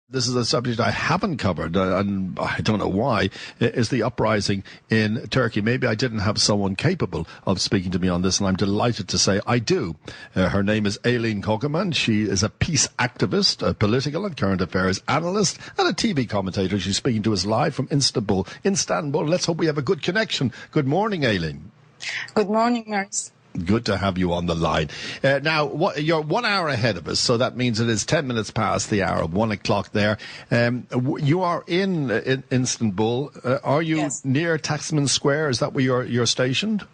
This is a subject I haven't covered, and I don't know why, is the uprising in Turkey. Maybe I didn't have someone capable of speaking to me on this, and I'm delighted to say I do. Her name is Aylin Kocaman. She is a peace activist, a political and current affairs analyst, and a TV commentator. She's speaking to us live from Istanbul. Let's hope we have a good connection. Good morning, Aylin. Good morning, Maurice. Good to have you on the line. Now, you're 1 hour ahead of us, so that means it is 10 minutes past the hour of 1 o'clock there. You are in Istanbul. Are you near Taksim Square? Is that where you're stationed?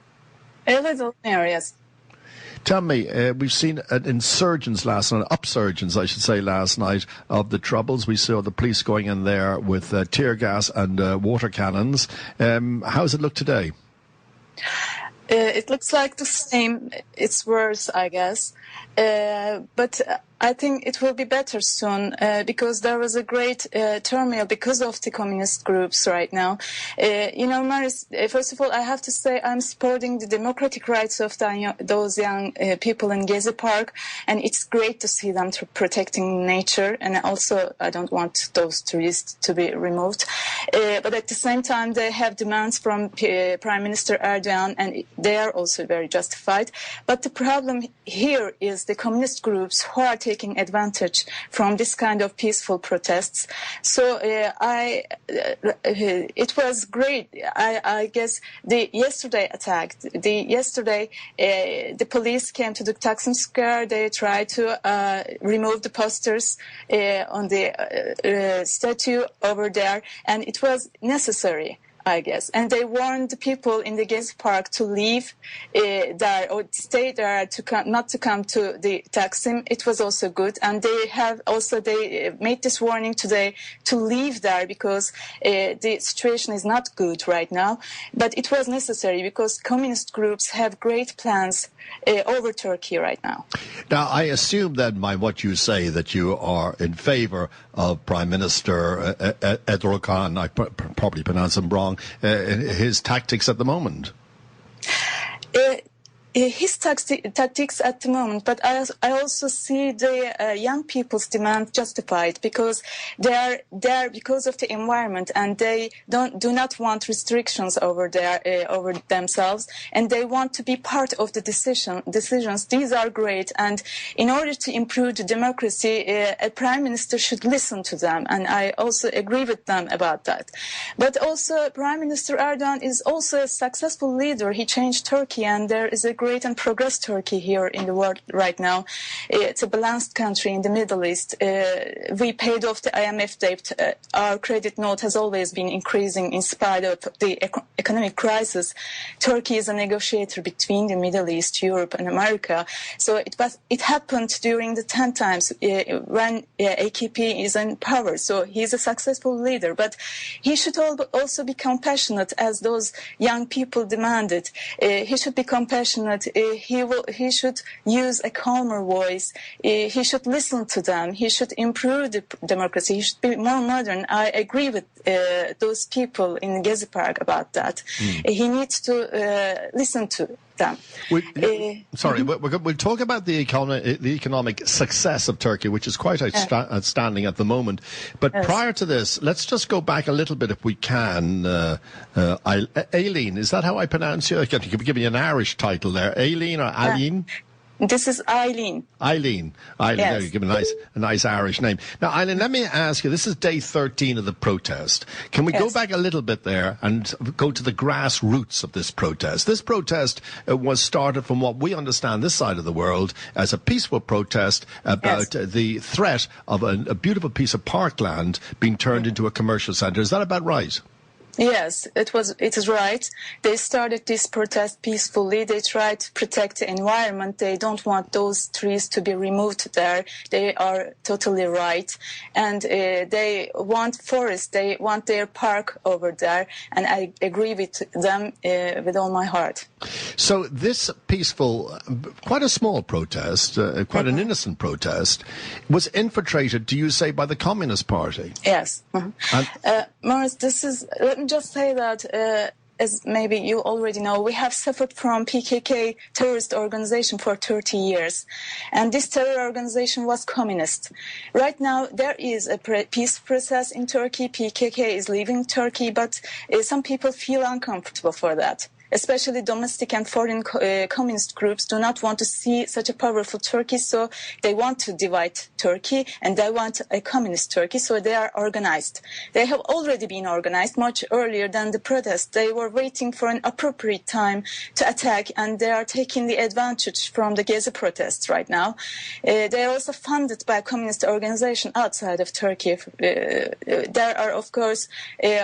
A little near, yes. Tell me, we've seen an upsurgence last night of the troubles. We saw the police going in there with tear gas and water cannons. How does it look today? It looks like the same. It's worse, I guess. But I think it will be better soon because there was a great turmoil because of the communist groups right now. Maris, first of all, I have to say I'm supporting the democratic rights of those young people in Gezi Park, and it's great to see them protecting nature. And also, I don't want those trees to be removed. But at the same time, they have demands from Prime Minister Erdogan, and they are also very justified. But the problem here is the communist groups who are taking advantage from this kind of peaceful protests. So it was great. I guess the police came to the Taksim Square. They tried to remove the posters on the statue over there, and it was necessary, I guess. And they warned the people in the Gezi Park to leave there or stay there, not to come to the Taksim. It was also good. And they made this warning today to leave there because the situation is not good right now. But it was necessary because communist groups have great plans over Turkey right now. Now, I assume that by what you say that you are in favor of Prime Minister Erdogan, I probably pronounce him wrong, his tactics at the moment. His tactics at the moment, but I also see the young people's demand justified because they are there because of the environment, and they do not want restrictions over themselves, and they want to be part of the decisions. These are great, and in order to improve the democracy, a prime minister should listen to them, and I also agree with them about that. But also, Prime Minister Erdogan is also a successful leader. He changed Turkey, and there is a great and progress Turkey here in the world right now. It's a balanced country in the Middle East. We paid off the IMF debt. Our credit note has always been increasing in spite of the economic crisis. Turkey is a negotiator between the Middle East, Europe, and America. So it happened during the 10 times when AKP is in power. So he's a successful leader, but he should also be compassionate as those young people demanded. He should be compassionate. He should use a calmer voice. He should listen to them. He should improve the democracy. He should be more modern. I agree with those people in Gezi Park about that. He needs to listen to them. We'll talk about the economic success of Turkey, which is quite outstanding at the moment. But prior to this, let's just go back a little bit, if we can. Aylin, is that how I pronounce you? Can you give me an Irish title there? Aylin or Aylin? This is Aylin. Aylin. Yes. There you give a nice Irish name. Now, Aylin, let me ask you, this is day 13 of the protest. Can we go back a little bit there and go to the grassroots of this protest? This protest was started, from what we understand this side of the world, as a peaceful protest about the threat of a beautiful piece of parkland being turned into a commercial centre. Is that about right? Yes, it is right. They started this protest peacefully. They tried to protect the environment. They don't want those trees to be removed there. They are totally right. And they want forests. They want their park over there. And I agree with them with all my heart. So this peaceful, quite a small protest, quite an innocent protest, was infiltrated, do you say, by the Communist Party? Yes. Maurice, let me just say that as maybe you already know, we have suffered from PKK terrorist organization for 30 years. And this terror organization was communist. Right now, there is a peace process in Turkey. PKK is leaving Turkey, but some people feel uncomfortable for that. Especially domestic and foreign communist groups do not want to see such a powerful Turkey, so they want to divide Turkey, and they want a communist Turkey, so they are organized. They have already been organized much earlier than the protests. They were waiting for an appropriate time to attack, and they are taking the advantage from the Gezi protests right now. They are also funded by a communist organization outside of Turkey. There are, of course,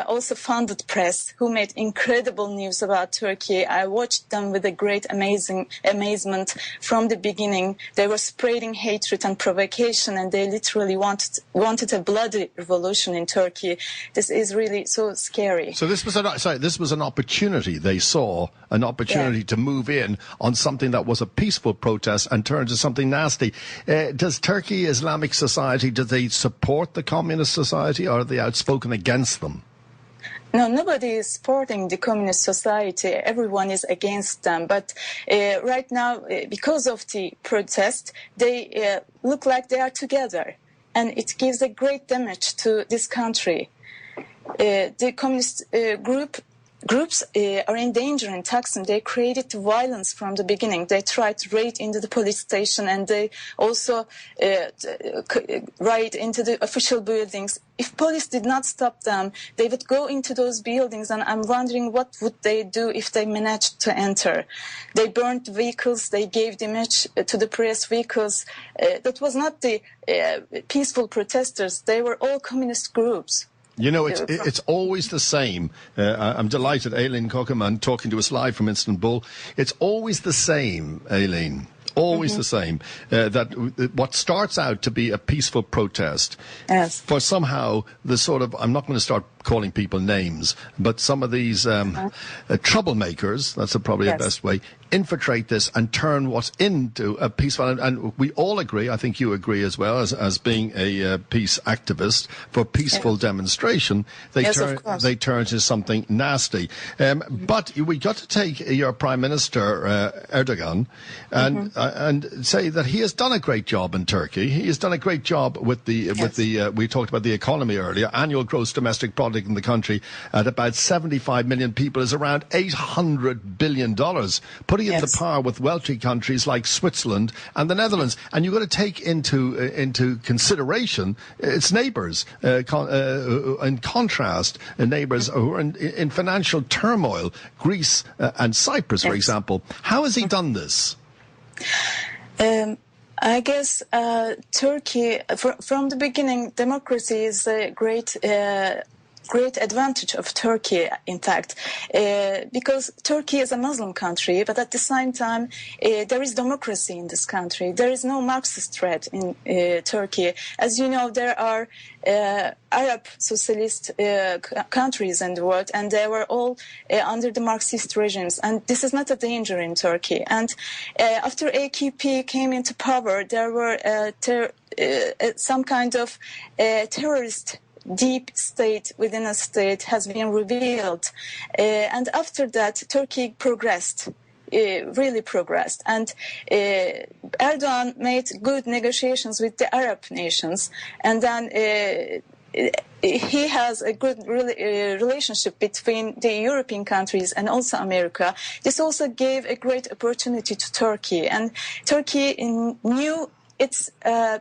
also funded press who made incredible news about Turkey. I watched them with a great amazement from the beginning. They were spreading hatred and provocation, and they literally wanted a bloody revolution in Turkey. This is really so scary. So this was an opportunity. They saw an opportunity to move in on something that was a peaceful protest and turn to something nasty. Does Turkey Islamic Society, do they support the Communist Society, or are they outspoken against them? No, nobody is supporting the communist society. Everyone is against them. But right now, because of the protest, they look like they are together. And it gives a great damage to this country. The communist groups are in danger in Taksim. They created violence from the beginning. They tried to raid into the police station, and they also raid into the official buildings. If police did not stop them, they would go into those buildings, and I'm wondering what would they do if they managed to enter. They burned vehicles, they gave damage to the press vehicles. That was not the peaceful protesters. They were all communist groups. You know, it's always the same. I'm delighted, Aylin Kocaman, talking to us live from Istanbul. It's always the same, Aylin. Always the same. That what starts out to be a peaceful protest, for somehow the sort of, I'm not going to start calling people names, but some of these troublemakers, that's probably the best way, infiltrate this and turn what's into a peaceful, and we all agree, I think you agree as well, as being a peace activist, for peaceful demonstration, they turn to something nasty. But we got to take your Prime Minister, Erdogan, and say that he has done a great job in Turkey. He has done a great job with the we talked about the economy earlier. Annual gross domestic product in the country at about 75 million people is around $800 billion, putting it in the par with wealthy countries like Switzerland and the Netherlands. And you've got to take into consideration its neighbours. In contrast, neighbours who are in financial turmoil, Greece and Cyprus, for example. How has he done this? I guess Turkey, from the beginning, democracy is a great advantage of Turkey, in fact, because Turkey is a Muslim country, but at the same time, there is democracy in this country. There is no Marxist threat in Turkey. As you know, there are Arab socialist countries in the world, and they were all under the Marxist regimes. And this is not a danger in Turkey. And after AKP came into power, there were some kind of terrorist deep state within a state has been revealed. And after that, Turkey progressed. Really progressed, and Erdogan made good negotiations with the Arab nations, and then he has a good relationship between the European countries and also America. This also gave a great opportunity to Turkey, and Turkey knew its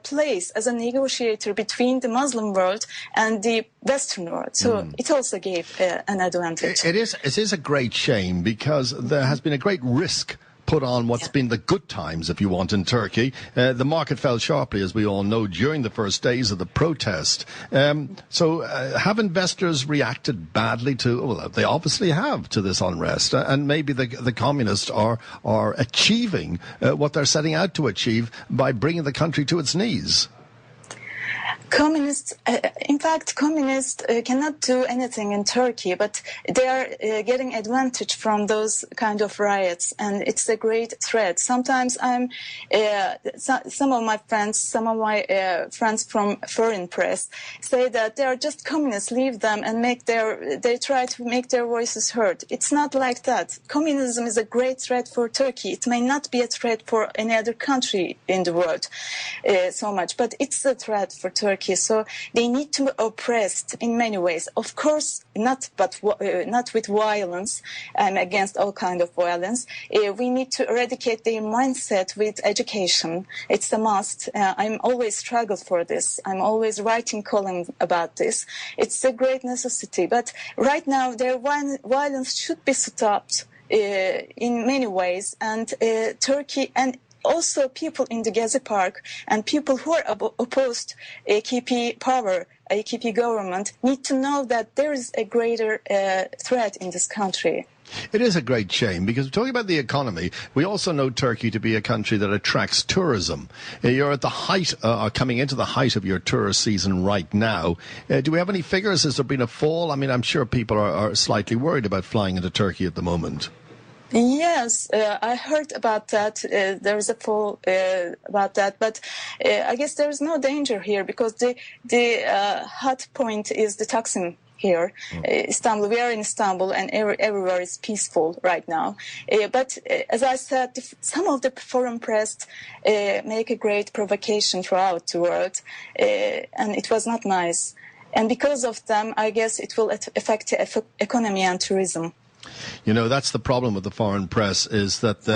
place as a negotiator between the Muslim world and the Western world. So it also gave an advantage. It is a great shame, because there has been a great risk put on what's been the good times, if you want, in Turkey. The market fell sharply, as we all know, during the first days of the protest. So have investors reacted badly to, well, they obviously have, to this unrest, and maybe the communists are achieving what they're setting out to achieve by bringing the country to its knees? Communists, in fact, communists cannot do anything in Turkey, but they are getting advantage from those kind of riots, and it's a great threat. Sometimes some of my friends from foreign press say that they are just communists, leave them and they try to make their voices heard. It's not like that. Communism is a great threat for Turkey. It may not be a threat for any other country in the world so much, but it's a threat for Turkey. So they need to be oppressed in many ways. Of course, not with violence. I'm against all kind of violence. We need to eradicate their mindset with education. It's a must. I'm always struggled for this. I'm always writing columns about this. It's a great necessity. But right now, their violence should be stopped in many ways. And Turkey and also people in the Gezi Park and people who are opposed AKP power, AKP government, need to know that there is a greater threat in this country. It is a great shame because talking about the economy, we also know Turkey to be a country that attracts tourism. You're at the height, coming into the height of your tourist season right now. Do we have any figures? Has there been a fall? I mean, I'm sure people are slightly worried about flying into Turkey at the moment. Yes, I heard about that. There is a fall about that, but I guess there is no danger here because the hot point is the Taksim here, Istanbul. We are in Istanbul, and everywhere is peaceful right now. But as I said, some of the foreign press make a great provocation throughout the world, and it was not nice. And because of them, I guess it will affect the economy and tourism. You know, that's the problem with the foreign press is that,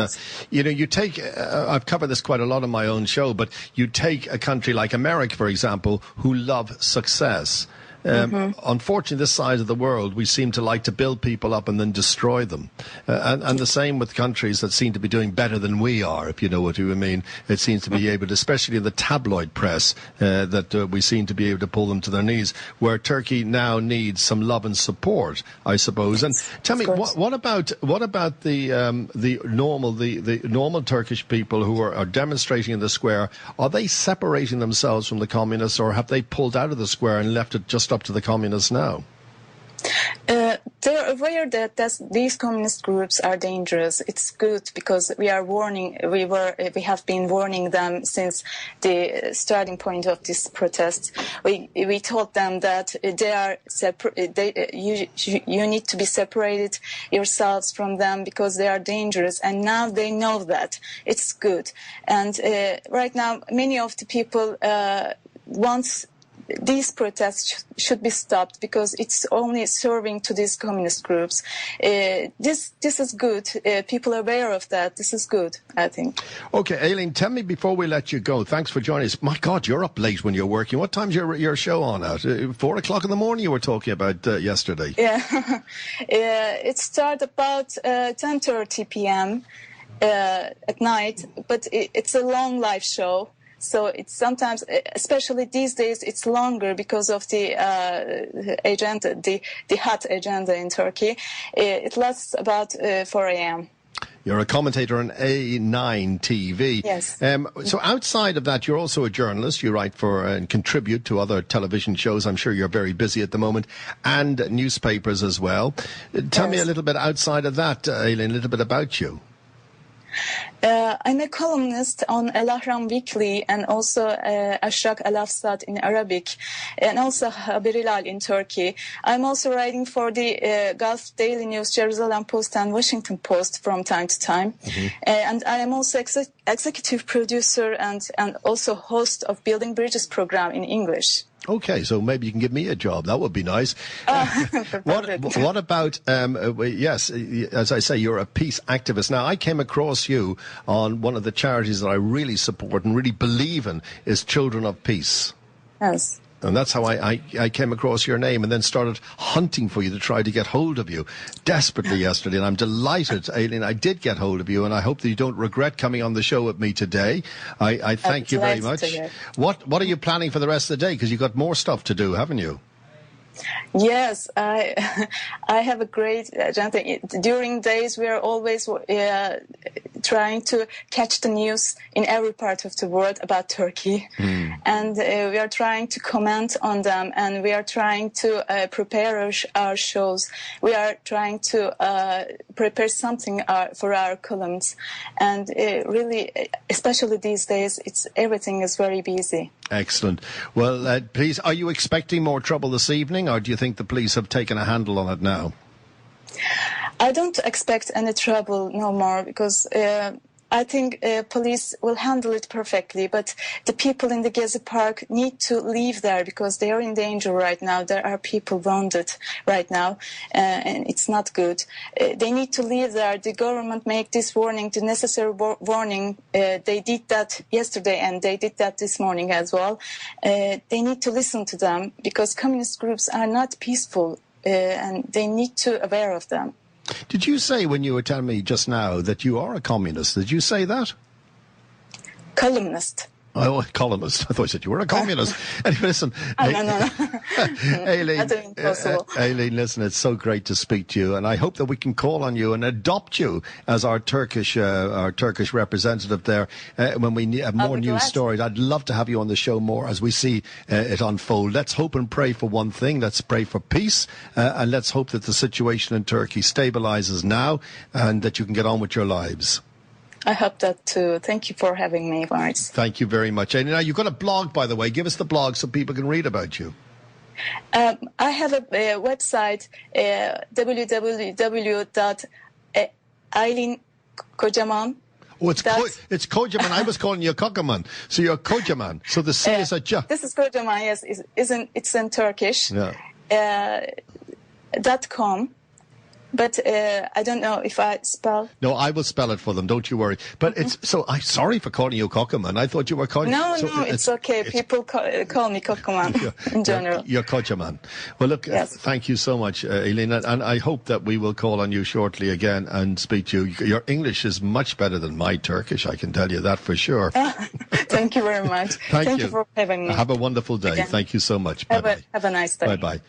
you know, you take, I've covered this quite a lot on my own show, but you take a country like America, for example, who love success. Unfortunately, this side of the world, we seem to like to build people up and then destroy them. And the same with countries that seem to be doing better than we are, if you know what I mean. It seems to be able to, especially in the tabloid press, that we seem to be able to pull them to their knees, where Turkey now needs some love and support, I suppose. And tell me, what about the normal Turkish people who are demonstrating in the square? Are they separating themselves from the communists, or have they pulled out of the square and left it just up to the communists now? They're aware that these communist groups are dangerous. It's good because we have been warning them since the starting point of this protest. We told them that they are you need to be separated yourselves from them because they are dangerous, and now they know that. It's good. And right now, many of the people want these protests should be stopped because it's only serving to these communist groups. This is good. People are aware of that. This is good, I think. Okay, Aylin, tell me before we let you go, thanks for joining us. My God, you're up late when you're working. What time's your show on at? 4 o'clock in the morning you were talking about yesterday. Yeah, it starts about 10:30 p.m. At night, but it's a long live show. So it's sometimes, especially these days, it's longer because of the agenda, the hot agenda in Turkey. It lasts about 4 a.m. You're a commentator on A9 TV. Yes. So outside of that, you're also a journalist. You write for and contribute to other television shows. I'm sure you're very busy at the moment, and newspapers as well. Tell me a little bit outside of that, Aylin, a little bit about you. I'm a columnist on El Ahram Weekly and also Ashraq Al Afsat in Arabic and also Haber Hilal in Turkey. I'm also writing for the Gulf Daily News, Jerusalem Post and Washington Post from time to time. And I am also executive producer and also host of Building Bridges program in English. Okay, so maybe you can give me a job. That would be nice. What about, yes, as I say, you're a peace activist. Now, I came across you on one of the charities that I really support and really believe in is Children of Peace. Yes. And that's how I came across your name and then started hunting for you to try to get hold of you desperately yesterday. And I'm delighted, Aylin, I did get hold of you, and I hope that you don't regret coming on the show with me today. I thank you very much. What are you planning for the rest of the day? Because you've got more stuff to do, haven't you? Yes, I have a great agenda. During days we are always trying to catch the news in every part of the world about Turkey. And we are trying to comment on them, and we are trying to prepare our shows. We are trying to prepare something for our columns. And really, especially these days, everything is very busy. Excellent. Well, please, are you expecting more trouble this evening, or do you think the police have taken a handle on it now? I don't expect any trouble no more, because I think police will handle it perfectly. But the people in the Gezi Park need to leave there, because they are in danger right now. There are people wounded right now, and it's not good. They need to leave there. The government make this warning, the necessary warning. They did that yesterday, and they did that this morning as well. They need to listen to them, because communist groups are not peaceful, and they need to aware of them. Did you say, when you were telling me just now, that you are a communist? Did you say that? Columnist. Oh, columnist. I thought you said you were a communist. Anyway, listen. No. Aylin, listen, it's so great to speak to you, and I hope that we can call on you and adopt you as our Turkish representative there when we have more news stories. I'd love to have you on the show more as we see it unfold. Let's hope and pray for one thing. Let's pray for peace, and let's hope that the situation in Turkey stabilizes now and that you can get on with your lives. I hope that too. Thank you for having me, Mars. Thank you very much. And now, you've got a blog, by the way. Give us the blog so people can read about you. I have a website, www.Aylin Kocaman. Oh, it's Kocaman. I was calling you Kocaman. So you're Kocaman. So the C is a J. This is Kocaman, yes. It's in Turkish. Yeah. .com. But I don't know if I spell. No, I will spell it for them. Don't you worry. But it's so. I'm sorry for calling you Kocaman. I thought you were calling. No, it's okay. People call me Kocaman in general. You're Kocaman. Well, look. Yes. Thank you so much, Aylin, and I hope that we will call on you shortly again and speak to you. Your English is much better than my Turkish. I can tell you that for sure. Thank you very much. Thank you for having me. Have a wonderful day. Again. Thank you so much. Bye bye. Have a nice day. Bye bye.